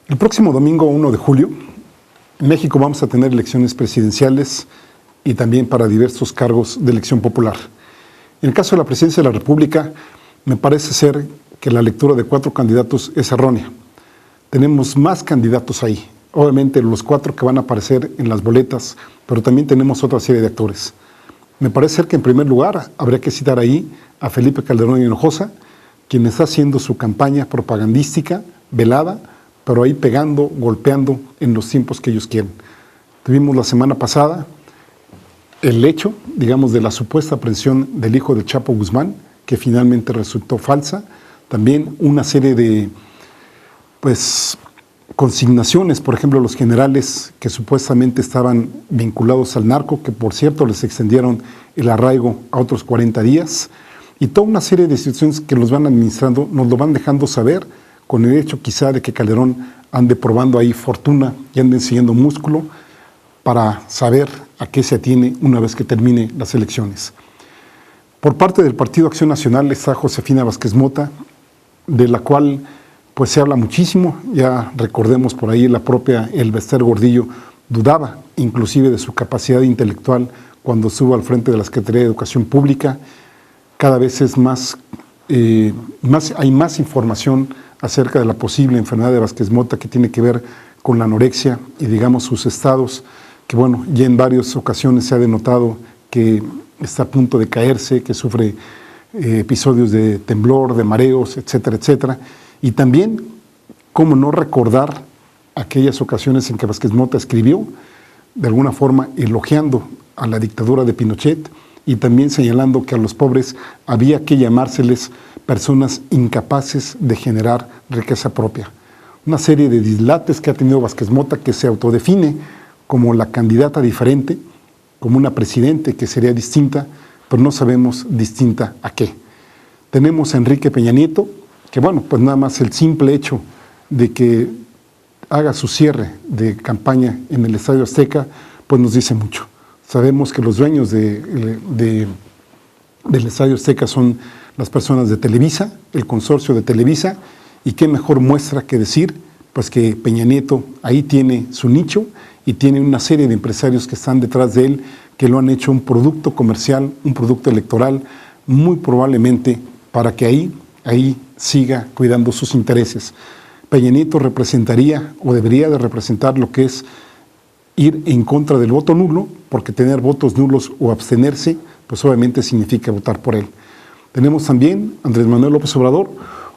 El próximo domingo 1 de julio, en México vamos a tener elecciones presidenciales y también para diversos cargos de elección popular. En el caso de la presidencia de la República, me parece ser que la lectura de 4 candidatos es errónea. Tenemos más candidatos ahí, obviamente los 4 que van a aparecer en las boletas, pero también tenemos otra serie de actores. Me parece ser que en primer lugar habría que citar ahí a Felipe Calderón Hinojosa, quien está haciendo su campaña propagandística, velada, pero ahí pegando, golpeando en los tiempos que ellos quieren. Tuvimos la semana pasada el hecho, digamos, de la supuesta aprehensión del hijo de Chapo Guzmán, que finalmente resultó falsa. También una serie de, consignaciones, por ejemplo, los generales que supuestamente estaban vinculados al narco, que por cierto les extendieron el arraigo a otros 40 días, y toda una serie de situaciones que los van administrando, nos lo van dejando saber, con el hecho quizá de que Calderón ande probando ahí fortuna y ande enseñando músculo para saber a qué se atiene una vez que termine las elecciones. Por parte del Partido Acción Nacional está Josefina Vázquez Mota, de la cual pues se habla muchísimo. Ya recordemos por ahí la propia Elba Ester Gordillo dudaba inclusive de su capacidad intelectual cuando estuvo al frente de la Secretaría de Educación Pública. Cada vez es hay más información acerca de la posible enfermedad de Vázquez Mota que tiene que ver con la anorexia y digamos sus estados, que bueno, ya en varias ocasiones se ha denotado que está a punto de caerse, que sufre episodios de temblor, de mareos, etcétera, etcétera. Y también, cómo no recordar aquellas ocasiones en que Vázquez Mota escribió, de alguna forma elogiando a la dictadura de Pinochet y también señalando que a los pobres había que llamárseles personas incapaces de generar riqueza propia. Una serie de dislates que ha tenido Vázquez Mota, que se autodefine como la candidata diferente, como una presidente que sería distinta, pero no sabemos distinta a qué. Tenemos a Enrique Peña Nieto, que bueno, pues nada más el simple hecho de que haga su cierre de campaña en el Estadio Azteca, pues nos dice mucho. Sabemos que los dueños del Estadio Azteca son las personas de Televisa, el consorcio de Televisa, y qué mejor muestra que decir, pues que Peña Nieto ahí tiene su nicho y tiene una serie de empresarios que están detrás de él, que lo han hecho un producto comercial, un producto electoral, muy probablemente para que ahí siga cuidando sus intereses. Peña Nieto representaría o debería de representar lo que es ir en contra del voto nulo, porque tener votos nulos o abstenerse, pues obviamente significa votar por él. Tenemos también a Andrés Manuel López Obrador,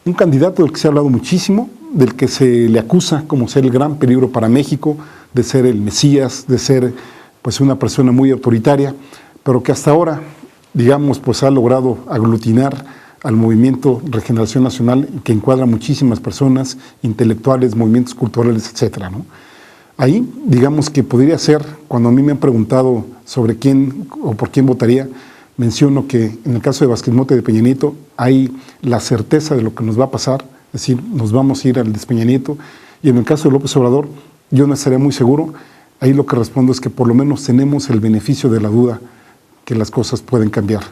un candidato del que se ha hablado muchísimo, del que se le acusa como ser el gran peligro para México, de ser el Mesías, de ser pues una persona muy autoritaria, pero que hasta ahora, digamos, pues ha logrado aglutinar al movimiento Regeneración Nacional, que encuadra muchísimas personas, intelectuales, movimientos culturales, etcétera, ¿no? Ahí, digamos que podría ser, cuando a mí me han preguntado sobre quién o por quién votaría, menciono que en el caso de Vázquez Mota y de Peña Nieto hay la certeza de lo que nos va a pasar decir, nos vamos a ir al de Peña Nieto. Y en el caso de López Obrador, yo no estaría muy seguro. Ahí lo que respondo es que por lo menos tenemos el beneficio de la duda que las cosas pueden cambiar.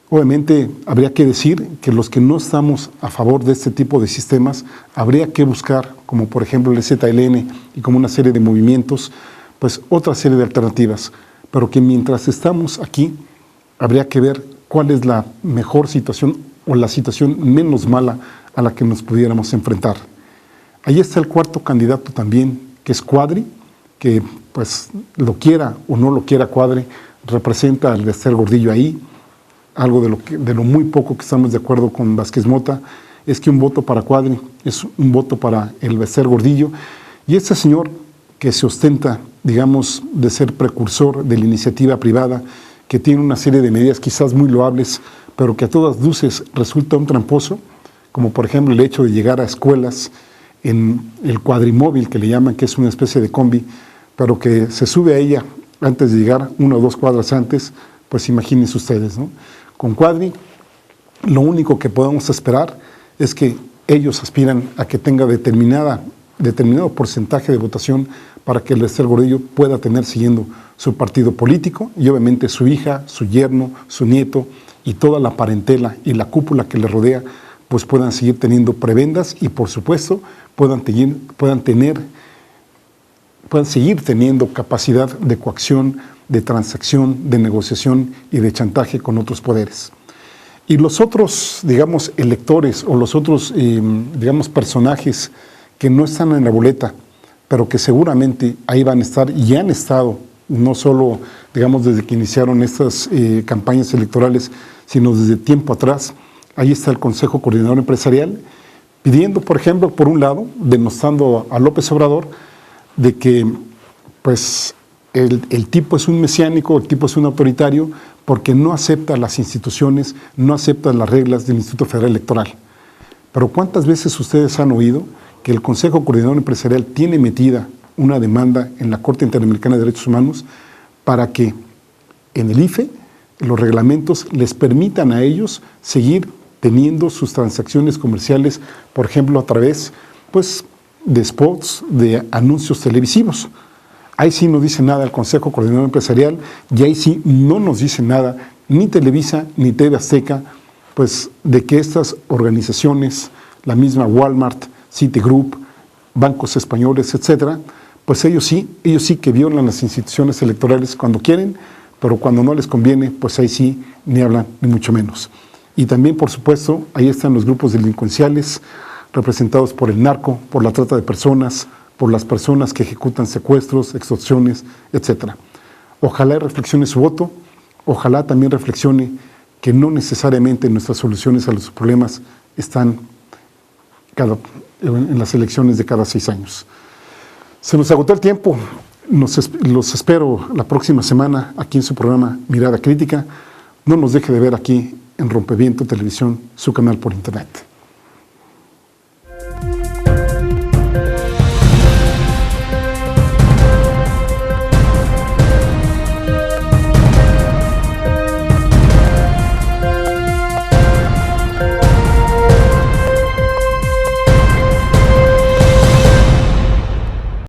Obviamente habría que decir que los que no estamos a favor de este tipo de sistemas, habría que buscar, como por ejemplo el ZLN y como una serie de movimientos, pues otra serie de alternativas, pero que mientras estamos aquí, habría que ver cuál es la mejor situación o la situación menos mala a la que nos pudiéramos enfrentar. Ahí está el cuarto candidato también, que es Cuadri, que pues lo quiera o no lo quiera Cuadri, representa al Bester Gordillo ahí. Algo de lo muy poco que estamos de acuerdo con Vázquez Mota es que un voto para Cuadri es un voto para el Bester Gordillo. Y este señor que se ostenta, digamos, de ser precursor de la iniciativa privada, que tiene una serie de medidas quizás muy loables, pero que a todas luces resulta un tramposo, como por ejemplo el hecho de llegar a escuelas en el cuadrimóvil que le llaman, que es una especie de combi, pero que se sube a ella antes de llegar 1 o 2 cuadras antes, pues imagínense ustedes, ¿no? Con Cuadri, lo único que podemos esperar es que ellos aspiran a que tenga determinado porcentaje de votación para que el Bester Gordillo pueda tener siguiendo su partido político y obviamente su hija, su yerno, su nieto y toda la parentela y la cúpula que le rodea, pues puedan seguir teniendo prebendas y por supuesto puedan seguir teniendo capacidad de coacción, de transacción, de negociación y de chantaje con otros poderes. Y los otros, digamos, electores o los otros, digamos, personajes que no están en la boleta, pero que seguramente ahí van a estar y han estado, no solo, digamos, desde que iniciaron estas campañas electorales, sino desde tiempo atrás. Ahí está el Consejo Coordinador Empresarial, pidiendo, por ejemplo, por un lado, denostando a López Obrador, de que, pues, el tipo es un mesiánico, el tipo es un autoritario, porque no acepta las instituciones, no acepta las reglas del Instituto Federal Electoral. Pero ¿cuántas veces ustedes han oído que el Consejo Coordinador Empresarial tiene metida una demanda en la Corte Interamericana de Derechos Humanos para que en el IFE los reglamentos les permitan a ellos seguir teniendo sus transacciones comerciales, por ejemplo, a través, pues, de spots, de anuncios televisivos? Ahí sí no dice nada el Consejo Coordinador Empresarial y ahí sí no nos dice nada ni Televisa ni TV Azteca, pues de que estas organizaciones, la misma Walmart, Citigroup, bancos españoles, etcétera, pues ellos sí que violan las instituciones electorales cuando quieren, pero cuando no les conviene, pues ahí sí ni hablan ni mucho menos. Y también, por supuesto, ahí están los grupos delincuenciales representados por el narco, por la trata de personas, por las personas que ejecutan secuestros, extorsiones, etc. Ojalá reflexione su voto, ojalá también reflexione que no necesariamente nuestras soluciones a los problemas están en las elecciones de cada 6 años. Se nos agotó el tiempo, los espero la próxima semana aquí en su programa Mirada Crítica. No nos deje de ver aquí en Rompeviento Televisión, su canal por internet.